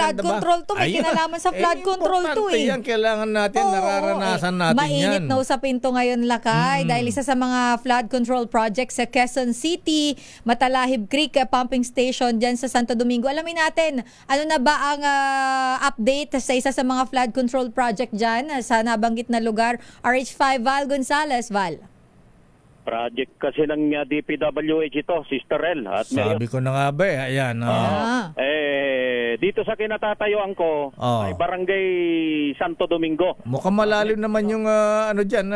flood control to. May kinalaman sa flood control to eh. Yan, kailangan natin, nararanasan natin mainit yan. na sa pinto ngayon, Lakay. Dahil isa sa mga flood control projects sa Quezon City, Matalahib Creek Pumping Station dyan sa Santo Domingo. Alamin natin, ano na ba ang update sa isa sa mga flood control project dyan sa nabanggit na lugar? RH5 Val Gonzales, Val. Project kasi ng DPWH ito, Sister El. At sabi ko na nga ba eh. Ayan. Dito sa kinatatayuan ko, ay Barangay Santo Domingo. Mukhang malalim naman yung ano dyan,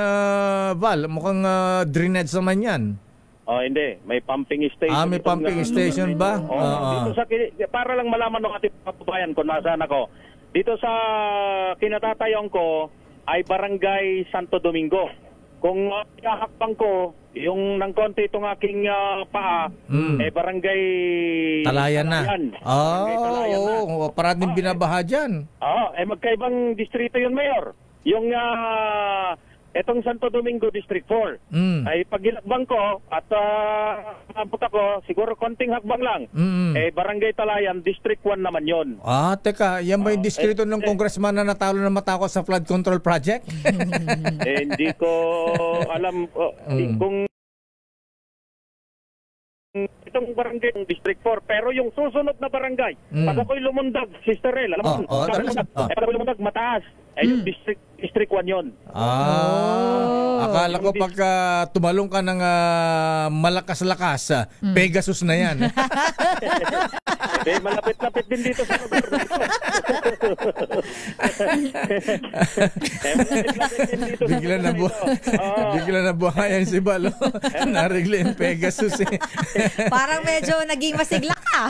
Val. Mukhang drainage naman yan. Hindi. May pumping station. May pumping station ba? Dito sa, para lang malaman ng ating kababayan kung nasaan ako. Dito sa kinatatayuan ko, ay Barangay Santo Domingo. Kung kakakbang ko, yung ng konti itong aking paa, Barangay Talayan na. Parating binabaha dyan. Magkaibang distrito yun, Mayor. Yung etong Santo Domingo District 4 ay pagilakbang ko at abot ako, siguro konting hakbang lang. Barangay Talayan, District 1 naman yon. Teka, yan ba yung distrito ng congressman na natalo na matako sa flood control project? Hindi ko alam kung itong barangay ng District 4, pero yung susunod na barangay, pag ako'y lumundag, Sister El, alam mo, pag ako'y lumundag, mataas, yung District 1 yun. Akala ko pagka tumalong ka ng malakas-lakas, Pegasus na yan. Malapit-lapit din dito sa lugar dito. Bigla na buhayan si Balo. Narigla yung Pegasus eh. Parang medyo naging masigla ka.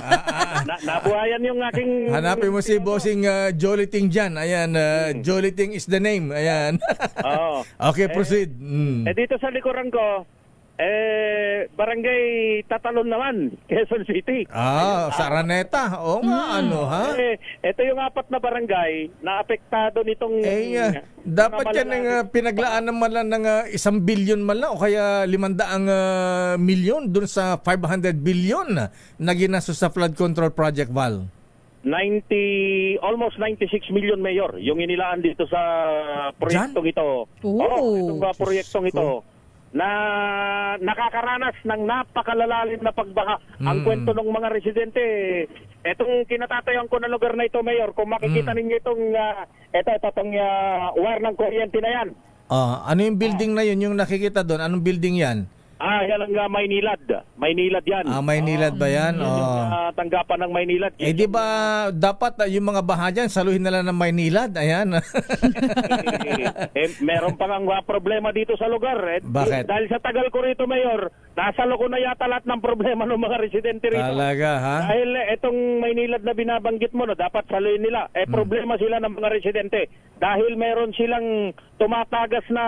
Nabuhayan yung aking... Hanapin mo si bossing Joliting dyan. Ayan, Joliting is the name. Ayan. Okay, proceed. Dito sa likuran ko, Barangay Tatalon naman, Quezon City. Sa Araneta. Oo nga, ito yung 4 na barangay na apektado nitong... dapat yan ang pinaglaan naman lang ng 1 billion man lang o kaya 500 milyon dun sa 500 billion na ginastos sa flood control project, Val. Almost 96 million, Mayor, yung inilaan dito sa proyektong ito. Itong proyektong ito na nakakaranas ng napakalalalim na pagbaha. Ang kwento ng mga residente, etong kinatatayuan ko na lugar na ito, Mayor, kung makikita ninyo itong wire ng kuryente na yan. Ano yung building na yun, yung nakikita doon? Anong building yan? Yan ang Maynilad. Maynilad yan. Maynilad ba yan? Yung tanggapan ng Maynilad. Di ba dapat yung mga baha dyan, saluhin na lang ng Maynilad? Ayan. Meron pa ang problema dito sa lugar. Bakit? Dahil sa tagal ko rito, Mayor, nasalo ko na yata lahat ng problema ng mga residente rito. Talaga, ha? Dahil itong Maynilad na binabanggit mo, dapat saluhin nila. Problema sila ng mga residente. Dahil meron silang tumatagas na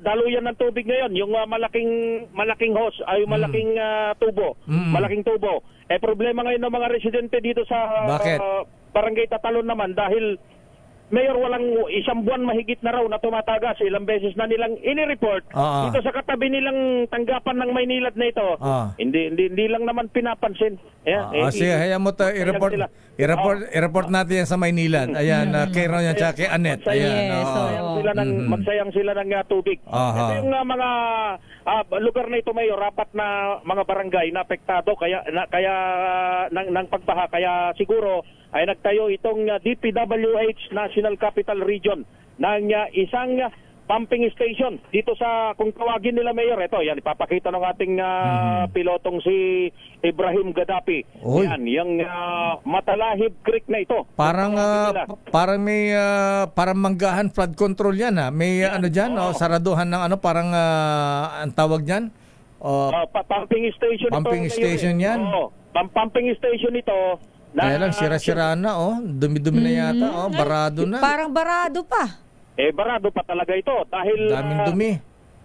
daluyan ng tubig ngayon, yung malaking hose ay malaking tubo, malaking tubo. Problema ngayon ng mga residente dito sa Barangay Tatalon naman dahil Mayor, walang 1 buwan mahigit na raw na tumatagas. Ilang beses na nilang ini-report dito sa katabi nilang tanggapan ng Maynilad na ito. Hindi lang naman pinapansin. Sige, hayaan mo to i-report natin yan sa Maynilad. Ayan, kay Ron yan tsaka kay Anet. Magsayang sila ng tubig. Ito yung mga lugar na ito, Mayor, rapat na mga barangay na apektado kaya ng pagbaha. Kaya siguro ay nagtayo itong DPWH National Capital Region ng isang pumping station dito sa, kung tawagin nila, Mayor, ito, yan, ipapakita ng ating pilotong si Ibrahim Gaddafi. Yan, yung Matalahib Creek na ito. Parang may parang manggahan flood control yan, ha? May ano dyan, saraduhan ng parang ang tawag dyan? Pumping station pumping ito. Station yan? Pumping station ito. Kaya lang, sira-sira na, dumi-dumi na yata, barado na. Parang barado pa. Barado pa talaga ito dahil daming dumi.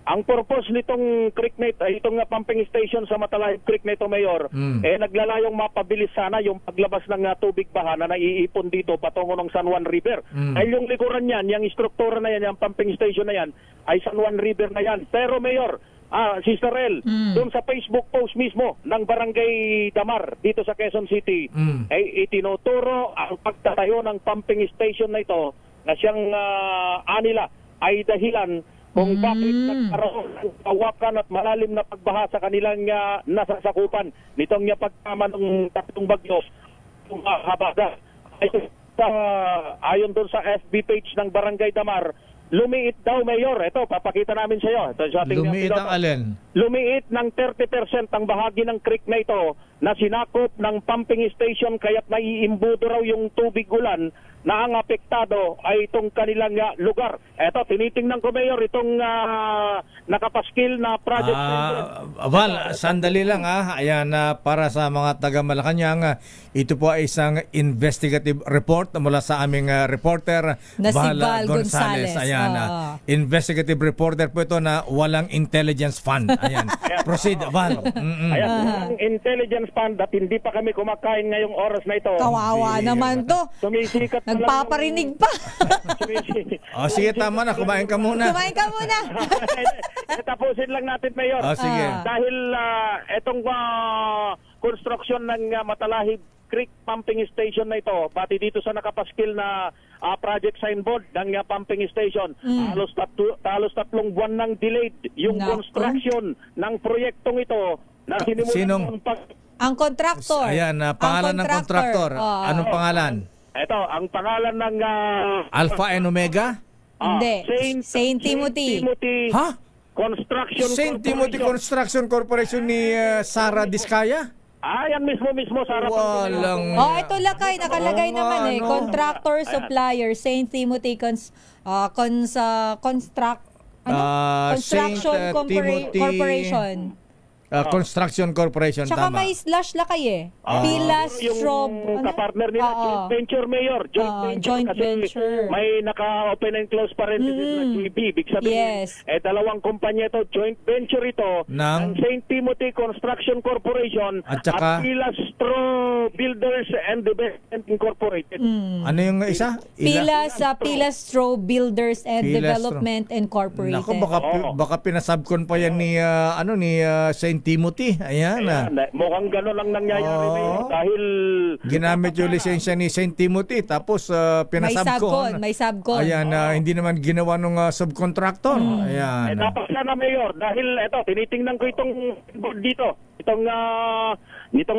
Ang purpose nitong creek na ito, itong pumping station sa Matalahib Creek na ito, Mayor, naglalayong mapabilis sana yung paglabas ng tubig baha na naiipon dito patungo ng San Juan River. Dahil yung likuran yan, yung struktura na yan, yung pumping station na yan, ay San Juan River na yan. Pero, Mayor, Sister El, doon sa Facebook post mismo ng Barangay Damar dito sa Quezon City, ay itinuturo ang pagtatayo ng pumping station na ito na siyang anila ay dahilan kung bakit nagkaroon ng kawakan at malalim na pagbaha sa kanilang nasasakupan nitong pagtama ng tatlong bagyo ng Habagat. Ayon doon sa FB page ng Barangay Damar, lumiit daw, Mayor. Ito, papakita namin sa iyo. Lumiit ang alin? Lumiit ng 30% ang bahagi ng creek na ito na sinakop ng pumping station kaya't naiimbudo raw yung tubig ulan na ang apektado ay itong kanilang lugar. Ito, tinitingnan ko, Mayor, itong nakapaskil na project. Val, sandali lang Ayan, para sa mga taga Malacanang, ito po ay isang investigative report mula sa aming reporter, na si Val Val Gonzales. Ayan, investigative reporter po ito na walang intelligence fund. Ayan. Proceed, Val. Ayan, walang intelligence fund at hindi pa kami kumakain ngayong oras na ito. Kawawa naman to. Sumisikat na Nagpaparinig pa. Sige, tama na. Kumain ka muna. Kumain ka muna. Tapusin lang natin, Mayor. Sige. Dahil itong construction ng Matalahib Creek Pumping Station na ito, pati dito sa nakapaskil na project signboard ng pumping station, halos 3 buwan nang delayed yung construction ng proyektong ito na sinimulan ang contractor. Ayan, pangalan ng contractor. Anong pangalan? Ito, ang pangalan ng Alpha and Omega? Hindi. Saint Timothy. Ha? Construction Saint Timothy Construction Corporation ni Sara Diskaya? Yan mismo, Sara. Walang... ito lakay. Nakalagay naman Contractor, supplier, Saint Timothy Construction Corporation. Construction Corporation, Tsaka tama. may slash lakay Pilas Strobe. Yung kapartner nila, joint venture, Mayor. Joint venture. May naka-open and close parenthesis na JV. Big sabihin, dalawang kumpanya ito, joint venture ito, ng St. Timothy Construction Corporation at Pilas Strobe Builders and Development Incorporated. Ano yung isa? Pilas Strobe Builders and Development Incorporated. Naku, baka pinasubcon pa yan ni St. Timothy. Ayan. Mukhang gano'n lang nangyayari dahil ginamit yung lisensya ni St. Timothy tapos pinasubcon. May subcon. Ayan, hindi naman ginawa ng subcontractor. Ayan. Dapat sana, Mayor, dahil tinitingnan ko itong dito. Itong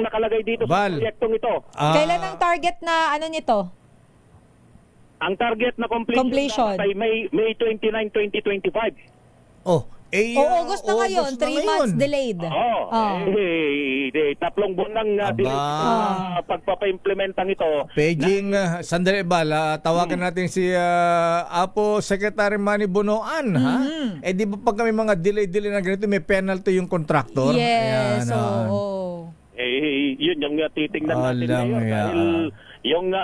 nakalagay dito sa proyektong ito. Kailan ang target na nito? Ang target na completion. Ay May 29, 2025. August na ngayon, 3 months delayed. 3 buwan nang pagpapa-implementang ito. Paging, sandali Bala, tawagan natin si Apo Secretary Manny Bonoan, di ba pag kami mga delay na ganito, may penalty yung contractor? Yes, yun yung titingnan natin ngayon. Dahil yung...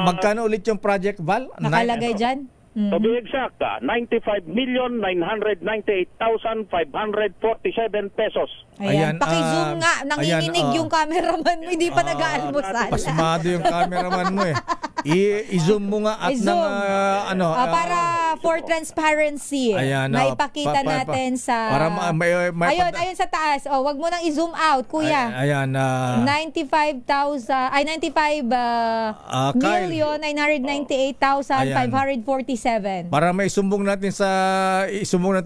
magkano ulit yung project, Val? Nakalagay dyan? To be exact, 95,998,547 pesos. Ayan. Paki-zoom nga. Nanginginig yung cameraman mo. Hindi pa nag-aalmusal. Pasmado yung cameraman mo I-zoom mo nga at para for transparency. Ayan, maipakita natin sa... ayun sa taas. Wag mo nang i-zoom out, kuya. Ayan. 95,998,547. Para may isumbong natin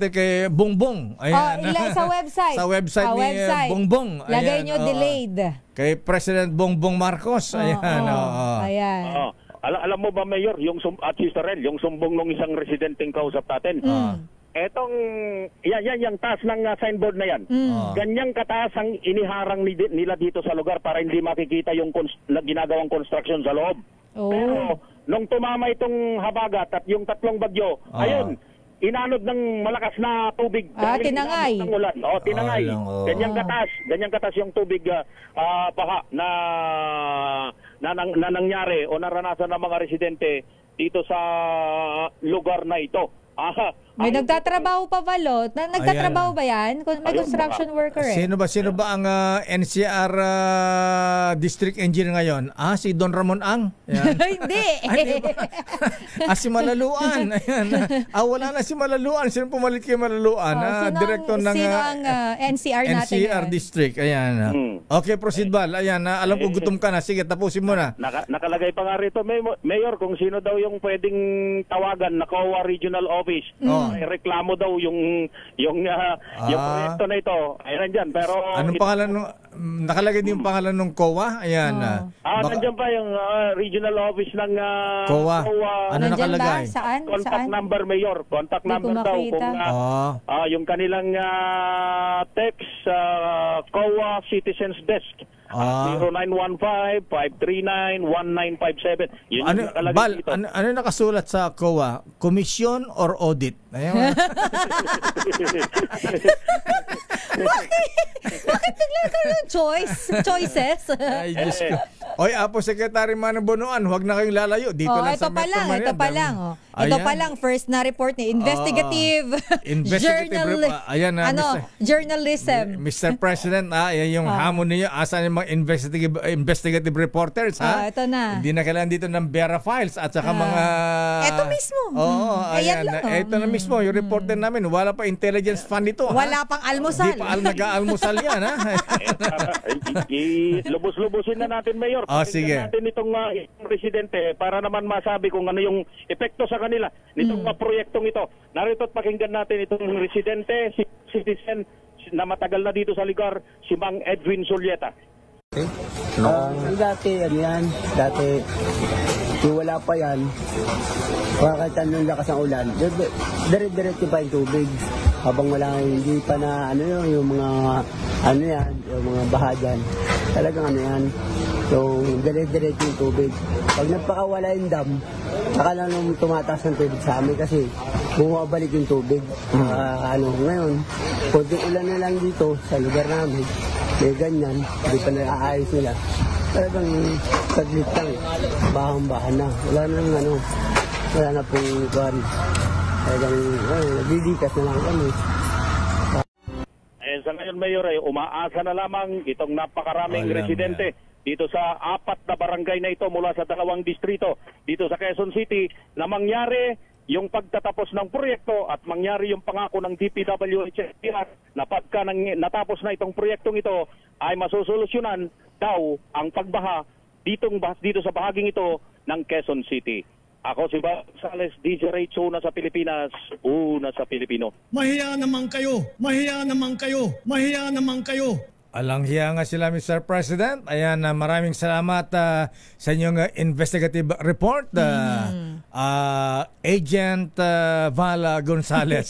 kay Bongbong. Ayan. Sa website. Sa website ni Bongbong. Lagay nyo delayed. Kay President Bongbong Marcos. Ayan. Ayan. Alam mo ba, Mayor, at Sister El, yung sumbong ng isang residenteng kausap natin? Etong, yung taas ng signboard na yan. Ganyang kataas ang iniharang nila dito sa lugar para hindi makikita yung ginagawang construction sa loob. Pero, nung tumama itong habagat at yung tatlong bagyo, ayun, inanod ng malakas na tubig. Tinangay. Ng ulan. Tinangay. Ganyang katas yung tubig baha na nangyari o naranasan ng mga residente dito sa lugar na ito. May nagtatrabaho pa balot. Nagtatrabaho ba yan? May construction worker eh. Sino ba ang NCR District Engineer ngayon? Si Don Ramon Ang? Hindi. Si Malaluan. Ayan. Wala na si Malaluan. Sino pumalit kay Malaluan? Director ng sino ang NCR natin? NCR District. Ayan. Okay, proceed Bal. Ayan. Alam ko gutom ka na. Sige, tapusin mo na. Nakalagay pa nga rito, Mayor, kung sino daw yung pwedeng tawagan na COA Regional Office. May reklamo daw yung proyekto na ito. Ayan dyan. Pero anong pangalan nakalagay din yung pangalan ng COA? Ayan. Nandiyan pa yung regional office ng COA. Ano Nandyan nakalagay? ba? Saan? Contact number, Mayor. Contact Hindi number ko daw. makita. Kung yung kanilang text, COA Citizens Desk. 0915-539-1957. Yun yung nakalagay Bal, dito. ano nakasulat sa COA? Commission or audit? Ayun. Bakit bigla ka ng choices? Ay, Diyos ko. Oy, Apo Secretary Manong Bonoan, huwag na kayong lalayo. Dito lang sa Metro Manila. Ito pa lang. Ito pa lang, first na report ni Investigative Journalism. Mr. President, yan yung hamon niyo. Asan yung mga investigative reporters, ha? Ito na. Hindi na kailangan dito ng Vera Files at saka mga... Ito mismo. Ayan. Ito na mismo, yung reporter namin. Wala pa intelligence fund ito. Wala pang almusal. Hindi pa nag-aalmusal yan, ha? Lubos-lubusin na natin, Mayor. Sige. Natin itong residente para naman masabi kung ano yung epekto sa kanila nitong proyektong ito. Narito at pakinggan natin itong residente, citizen na matagal na dito sa lugar, si Mang Edwin Sulyeta. Dati, wala pa yan, kahit anong lakas ng ulan, dire-diretso pa yung tubig. Habang wala, hindi pa na yung mga yung mga baha dyan. Talagang So, dire-diretso yung tubig. Pag nagpakawala yung dam, saka lang nung tumataas ng tubig sa amin kasi bumabalik yung tubig. Ngayon, konting ulan na lang dito sa lugar namin. May ganyan, hindi pa naaayos nila. Talagang saglit lang, bahang-bahan na. Wala na pong kuwan. Talagang nagdidikas na lang kami. Sa ngayon, Mayor, umaasa na lamang itong napakaraming residente dito sa 4 na barangay na ito mula sa 2 distrito dito sa Quezon City na mangyari yung pagtatapos ng proyekto at mangyari yung pangako ng DPWH na pagka natapos na itong proyektong ito ay masusolusyonan daw ang pagbaha dito sa bahaging ito ng Quezon City. Ako si Bob Sales, DJ Rachel, una sa Pilipinas, una sa Pilipino. Mahiya naman kayo, mahiya naman kayo, mahiya naman kayo. Alang hiya nga sila, Mr. President. Ayan, maraming salamat sa inyong investigative report, Agent Vala Gonzales.